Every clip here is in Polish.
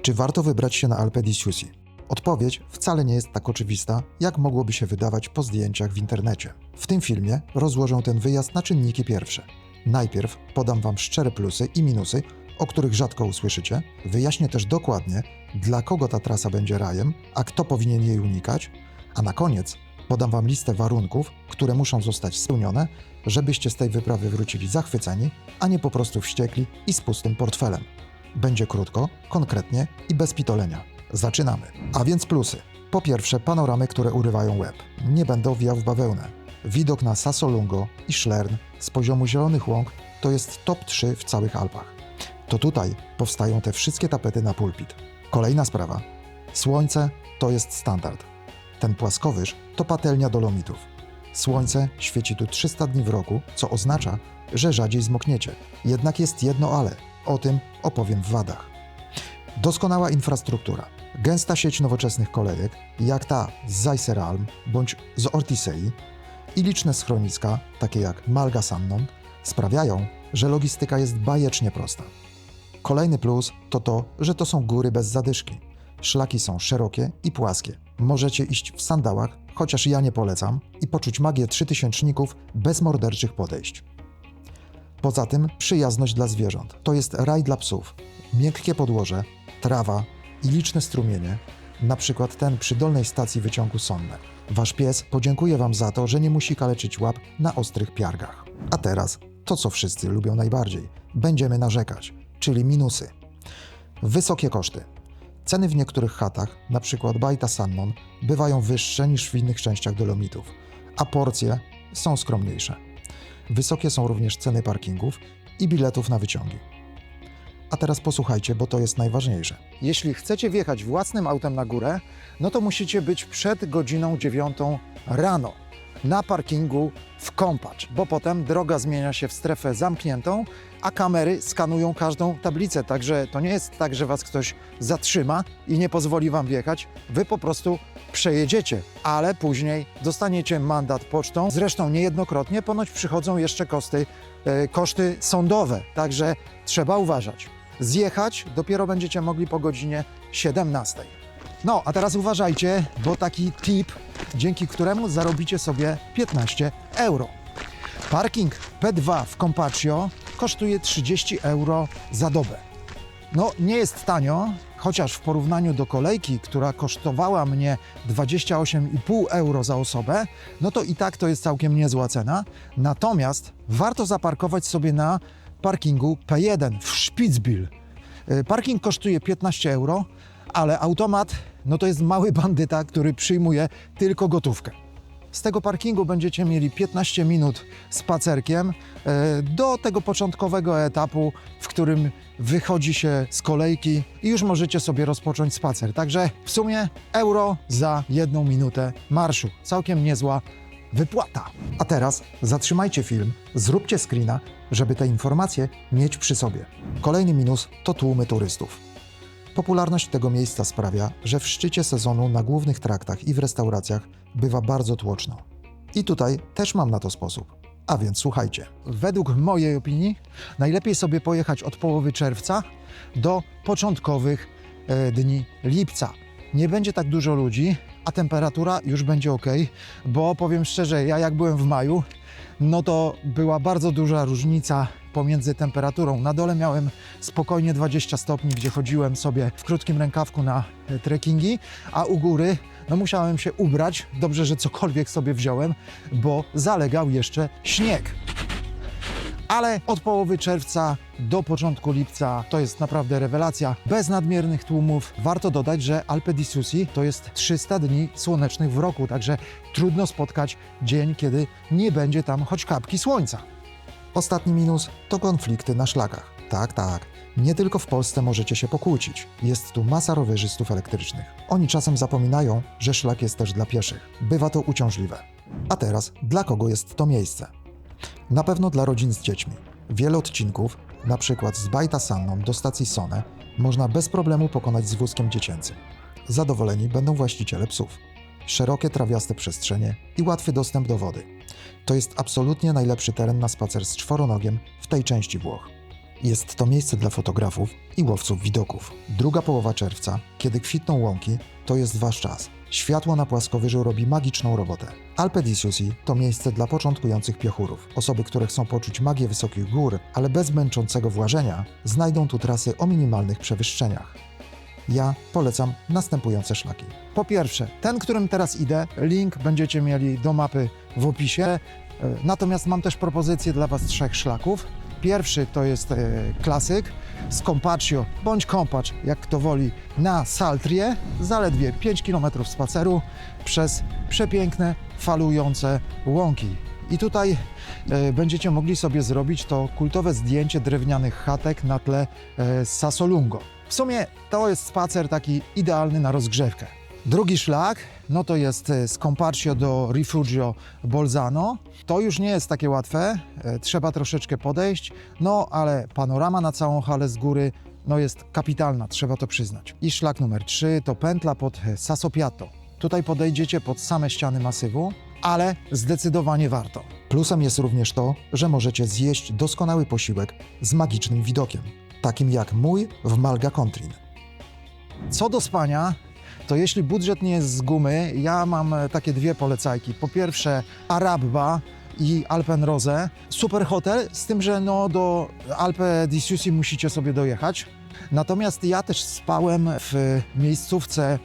Czy warto wybrać się na Alpę di Siusi? Odpowiedź wcale nie jest tak oczywista, jak mogłoby się wydawać po zdjęciach w internecie. W tym filmie rozłożę ten wyjazd na czynniki pierwsze. Najpierw podam Wam szczere plusy i minusy, o których rzadko usłyszycie. Wyjaśnię też dokładnie, dla kogo ta trasa będzie rajem, a kto powinien jej unikać. A na koniec podam Wam listę warunków, które muszą zostać spełnione, żebyście z tej wyprawy wrócili zachwyceni, a nie po prostu wściekli i z pustym portfelem. Będzie krótko, konkretnie i bez pitolenia. Zaczynamy. A więc plusy. Po pierwsze, panoramy, które urywają łeb. Nie będę owijał w bawełnę. Widok na Sassolungo i Schlern z poziomu zielonych łąk to jest top 3 w całych Alpach. To tutaj powstają te wszystkie tapety na pulpit. Kolejna sprawa. Słońce to jest standard. Ten płaskowyż to patelnia dolomitów. Słońce świeci tu 300 dni w roku, co oznacza, że rzadziej zmokniecie. Jednak jest jedno ale. O tym opowiem w wadach. Doskonała infrastruktura. Gęsta sieć nowoczesnych kolejek, jak ta z Zajseralm bądź z Ortisei i liczne schroniska, takie jak Malga Sannon, sprawiają, że logistyka jest bajecznie prosta. Kolejny plus to to, że to są góry bez zadyszki. Szlaki są szerokie i płaskie. Możecie iść w sandałach, chociaż ja nie polecam, i poczuć magię trzytysięczników bez morderczych podejść. Poza tym przyjazność dla zwierząt. To jest raj dla psów. Miękkie podłoże, trawa i liczne strumienie, na przykład ten przy dolnej stacji wyciągu Sonne. Wasz pies podziękuje Wam za to, że nie musi kaleczyć łap na ostrych piargach. A teraz to, co wszyscy lubią najbardziej. Będziemy narzekać, czyli minusy. Wysokie koszty. Ceny w niektórych chatach, na przykład Baita Sannon, bywają wyższe niż w innych częściach Dolomitów, a porcje są skromniejsze. Wysokie są również ceny parkingów i biletów na wyciągi. A teraz posłuchajcie, bo to jest najważniejsze. Jeśli chcecie wjechać własnym autem na górę, no to musicie być przed godziną 9 rano na parkingu w Kompacz, bo potem droga zmienia się w strefę zamkniętą, a kamery skanują każdą tablicę, także to nie jest tak, że Was ktoś zatrzyma i nie pozwoli Wam wjechać. Wy po prostu przejedziecie, ale później dostaniecie mandat pocztą. Zresztą niejednokrotnie ponoć przychodzą jeszcze koszty sądowe, także trzeba uważać. Zjechać dopiero będziecie mogli po godzinie 17. No, a teraz uważajcie, bo taki tip, dzięki któremu zarobicie sobie 15 euro. Parking P2 w Compaccio kosztuje 30 euro za dobę. No, nie jest tanio, chociaż w porównaniu do kolejki, która kosztowała mnie 28,5 euro za osobę, no to i tak to jest całkiem niezła cena. Natomiast warto zaparkować sobie na parkingu P1 w Spitzbil. Parking kosztuje 15 euro, ale automat no to jest mały bandyta, który przyjmuje tylko gotówkę. Z tego parkingu będziecie mieli 15 minut spacerkiem do tego początkowego etapu, w którym wychodzi się z kolejki i już możecie sobie rozpocząć spacer. Także w sumie euro za 1 minutę marszu. Całkiem niezła wypłata. A teraz zatrzymajcie film, zróbcie screena, żeby te informacje mieć przy sobie. Kolejny minus to tłumy turystów. Popularność tego miejsca sprawia, że w szczycie sezonu na głównych traktach i w restauracjach bywa bardzo tłoczno. I tutaj też mam na to sposób. A więc słuchajcie. Według mojej opinii najlepiej sobie pojechać od połowy czerwca do początkowych dni lipca. Nie będzie tak dużo ludzi, a temperatura już będzie ok, bo powiem szczerze, ja jak byłem w maju, no to była bardzo duża różnica pomiędzy temperaturą. Na dole miałem spokojnie 20 stopni, gdzie chodziłem sobie w krótkim rękawku na trekkingi, a u góry no musiałem się ubrać. Dobrze, że cokolwiek sobie wziąłem, bo zalegał jeszcze śnieg. Ale od połowy czerwca do początku lipca to jest naprawdę rewelacja, bez nadmiernych tłumów. Warto dodać, że Alpe di Siusi to jest 300 dni słonecznych w roku, także trudno spotkać dzień, kiedy nie będzie tam choć kapki słońca. Ostatni minus to konflikty na szlakach. Tak, nie tylko w Polsce możecie się pokłócić. Jest tu masa rowerzystów elektrycznych. Oni czasem zapominają, że szlak jest też dla pieszych. Bywa to uciążliwe. A teraz, dla kogo jest to miejsce? Na pewno dla rodzin z dziećmi. Wiele odcinków, na przykład z Baita Sannon do stacji Sonne, można bez problemu pokonać z wózkiem dziecięcym. Zadowoleni będą właściciele psów. Szerokie, trawiaste przestrzenie i łatwy dostęp do wody. To jest absolutnie najlepszy teren na spacer z czworonogiem w tej części Włoch. Jest to miejsce dla fotografów i łowców widoków. Druga połowa czerwca, kiedy kwitną łąki, to jest wasz czas. Światło na płaskowyżu robi magiczną robotę. Alpe di Siusi to miejsce dla początkujących piechurów. Osoby, które chcą poczuć magię wysokich gór, ale bez męczącego włażenia, znajdą tu trasy o minimalnych przewyższeniach. Ja polecam następujące szlaki. Po pierwsze, ten, którym teraz idę, link będziecie mieli do mapy w opisie. Natomiast mam też propozycję dla was 3 szlaków. Pierwszy to jest klasyk z Compaccio bądź Compacz, jak kto woli, na Saltrie. Zaledwie 5 km spaceru przez przepiękne, falujące łąki. I tutaj będziecie mogli sobie zrobić to kultowe zdjęcie drewnianych chatek na tle Sassolungo. W sumie to jest spacer taki idealny na rozgrzewkę. Drugi szlak, no to jest z Compaccio do Rifugio Bolzano. To już nie jest takie łatwe, trzeba troszeczkę podejść, no ale panorama na całą halę z góry no jest kapitalna, trzeba to przyznać. I szlak numer 3 to pętla pod Sassopiatto. Tutaj podejdziecie pod same ściany masywu, ale zdecydowanie warto. Plusem jest również to, że możecie zjeść doskonały posiłek z magicznym widokiem, takim jak mój w Malga Contrin. Co do spania, to jeśli budżet nie jest z gumy, ja mam takie 2 polecajki. Po pierwsze Arabba i Alpenrose. Super hotel, z tym, że no do Alpe di Siusi musicie sobie dojechać. Natomiast ja też spałem w miejscówce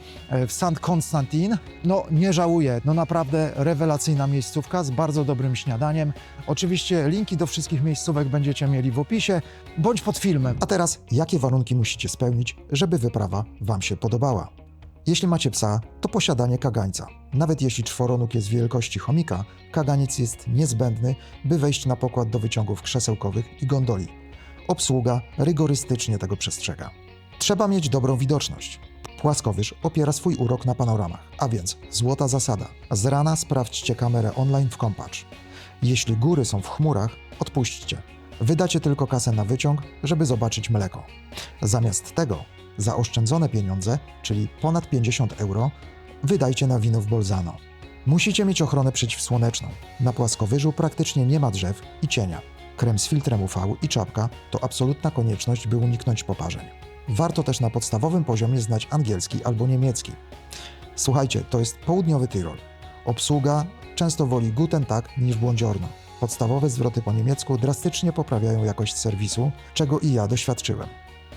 w St. Constantin. No nie żałuję, no naprawdę rewelacyjna miejscówka z bardzo dobrym śniadaniem. Oczywiście linki do wszystkich miejscówek będziecie mieli w opisie bądź pod filmem. A teraz jakie warunki musicie spełnić, żeby wyprawa wam się podobała? Jeśli macie psa, to posiadanie kagańca. Nawet jeśli czworonóg jest wielkości chomika, kaganiec jest niezbędny, by wejść na pokład do wyciągów krzesełkowych i gondoli. Obsługa rygorystycznie tego przestrzega. Trzeba mieć dobrą widoczność. Płaskowyż opiera swój urok na panoramach, a więc złota zasada. Z rana sprawdźcie kamerę online w Compacz. Jeśli góry są w chmurach, odpuśćcie. Wydacie tylko kasę na wyciąg, żeby zobaczyć mleko. Zamiast tego zaoszczędzone pieniądze, czyli ponad 50 €, wydajcie na wino w Bolzano. Musicie mieć ochronę przeciwsłoneczną. Na płaskowyżu praktycznie nie ma drzew i cienia. Krem z filtrem UV i czapka to absolutna konieczność, by uniknąć poparzeń. Warto też na podstawowym poziomie znać angielski albo niemiecki. Słuchajcie, to jest południowy Tyrol. Obsługa często woli Guten Tag niż Buongiorno. Podstawowe zwroty po niemiecku drastycznie poprawiają jakość serwisu, czego i ja doświadczyłem.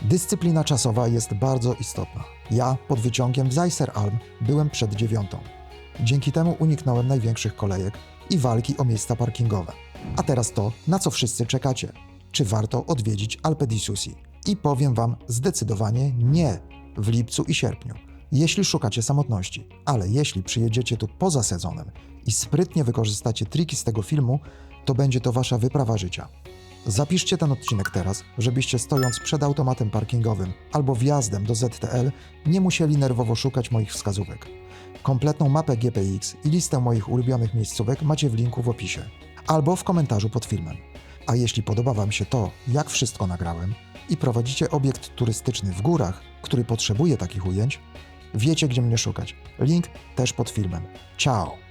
Dyscyplina czasowa jest bardzo istotna. Ja pod wyciągiem w Zajser-Alm byłem przed 9. Dzięki temu uniknąłem największych kolejek i walki o miejsca parkingowe. A teraz to, na co wszyscy czekacie. Czy warto odwiedzić Alpe di Siusi? I powiem wam zdecydowanie nie w lipcu i sierpniu, jeśli szukacie samotności. Ale jeśli przyjedziecie tu poza sezonem i sprytnie wykorzystacie triki z tego filmu, to będzie to wasza wyprawa życia. Zapiszcie ten odcinek teraz, żebyście stojąc przed automatem parkingowym albo wjazdem do ZTL nie musieli nerwowo szukać moich wskazówek. Kompletną mapę GPX i listę moich ulubionych miejscówek macie w linku w opisie albo w komentarzu pod filmem. A jeśli podoba wam się to, jak wszystko nagrałem i prowadzicie obiekt turystyczny w górach, który potrzebuje takich ujęć, wiecie gdzie mnie szukać. Link też pod filmem. Ciao!